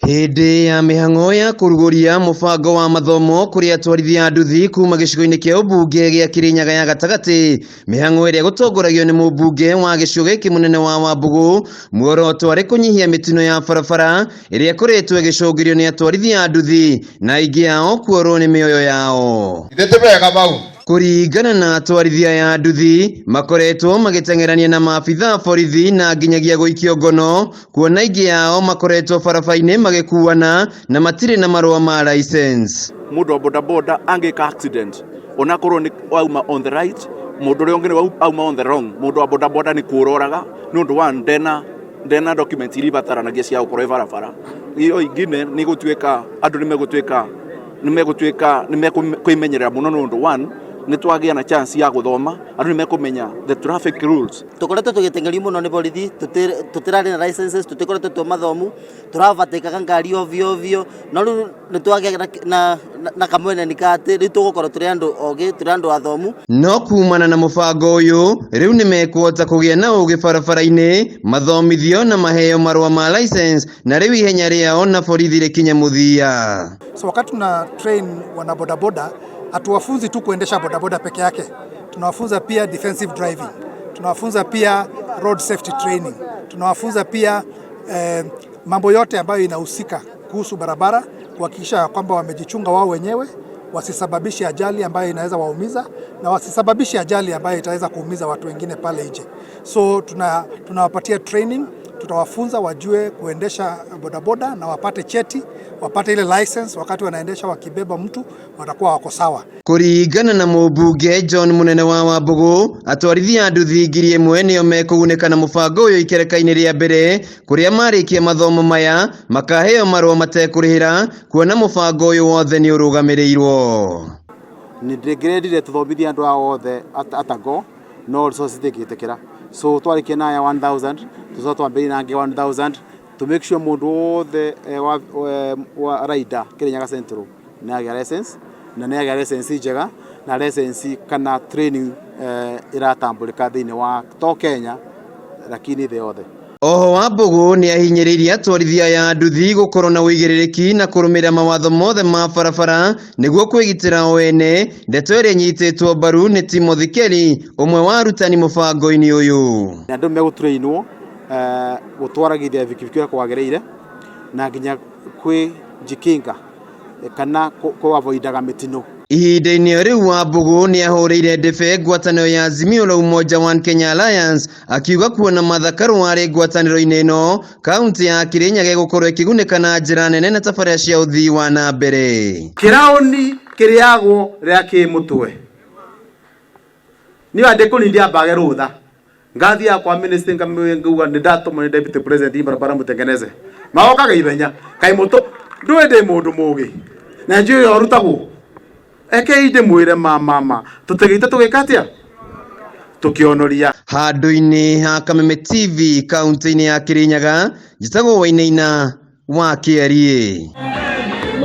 Hindi ya mihang'o ya kuruguria mubango wa mathomo kuri Atwarithia nduthi kuma gicigo-ini kia ubunge gia Kirinyaga ya gatagati, mihang'o iria gutongoragio ni mumbunge wa gicigo giki Munene wa Wambugu, muoroto ari kunyihia mitino ya barabara iria ikoretwo igicungirio ni atwarithia nduthi na aingi ao kuorwo ni mioyo yao. Kuringana na Atwarithia ya nduthi makoretwo magiteng'erania na maabitha borithi na nginyagia guikio ngono, kuona aingi ao makoretwo barabara-ini magikuana na matire na marua ma license. Mundu wa boda boda angika accident onakorwo ni auma on the right, mundu uri ungi ni auma on the wrong, mundu wa boda boda ni kuroraga nundu wa ndena document iri bataranagia cia gukorwo barabara iyo ingine ni gutuika andu ni megutuika kwimenyerera muno nundu one ni twagia na chance ya guthoma andu ni mekumenya the traffic rules. Tukoretwo tugitengerio muno ni borithi, tutirari na licenses, tutikoretwo tu mathomu, turavatikaga ngari ovyo no riu ni twagia na kamwene nikati ri tugukorwo turi andu ogi, turi andu athomu. No kumana na mubango uyu riu ni mekuota kugia na ugi barabara-ini, mathomithio na maheo marua ma license na riu ihenya riao na borithi rikinya muthia. So wakati tuna train wana boda boda, hatuwafunzi tu kuendesha bodaboda peke yake, tunawafunza pia defensive driving, tunawafunza pia road safety training, tunawafunza pia mambo yote ambayo inahusika kuhusu barabara, kuhakikisha kwamba wamejichunga wao wenyewe, wasisababishe ajali ambayo inaweza waumiza na wasisababishe ajali ambayo itaweza kuumiza watu wengine pale nje. So tunawapatia training, tutawafunza wajue kuendesha bodaboda na wapate cheti, wapate ile license. Wakati wanaendesha wakibeba mtu watakuwa wako sawa. Kuringana na mumbunge Munene wa Wambugu, atwarithia nduthi ngiri imwe nio mekugunĩka na mubango uyu ikereka-ini ria mbere kuria marikia mathomo maya makaheo marua matekurihira, kuona mubango uyu wothe ni urugamirirwo. Ni ndĩngĩrendire tuthomithie andu ao othe atago no resources itikitikira, so twarikie na ya 1000 tuzo twambĩrĩrie na ngĩ 1000 to make sure mundu wothe wa rider Kirinyaga Central na ya license na nĩ ya license njega na license kana training iratambulika thiini wa to Kenya lakini the other. Oho Wambugu ni ahinyĩrĩirie atwarithia ya nduthi gukorwo na uigĩrĩrĩki na kurumĩrĩra mawatho mothe ma barabara nĩguo kwĩgitĩra o ene. Ndeto ĩrĩa ĩnyitĩtwo mbaru nĩ Timothy Kelly, ũmwe wa arutani mũbango-inĩ ũyũ. Andũ megũtrainwo gutwaragithia bikibiki ũrĩa kwagĩrĩire na nginya kwĩjikinga kana kuavoidaga mitino. Ihinda-inĩ rĩu Wambugu ni ahũrĩire ndebe ngwatanĩro ya Azimio la Umoja One Kenya Alliance, akiuga kuona Martha Karũa arĩ ngwatanĩro-inĩ ĩno kaunti ya Kirinyaga ĩgũkorwo ĩkĩgunĩka na njĩra nene na tabarĩra cia ũthii wa na mbere. Kĩraũni kĩrĩagwo rĩa kĩmũtwe ni wande kũnindia mbage rũtha ngathia kwa minister ngauga nĩ ndatũma nĩ deputy president barabara mũtengeneze magokaga ithenya kai mũtũ ndwende mũndũ mũgĩ na njũĩ yo rutagwo eke inde mwire mama tutigite tugikatia tukionoria. Handũ-inĩ ha Kameme TV kaunti-inĩ ya Kirinyaga, njĩtagwo Wainaina wa Kiarie.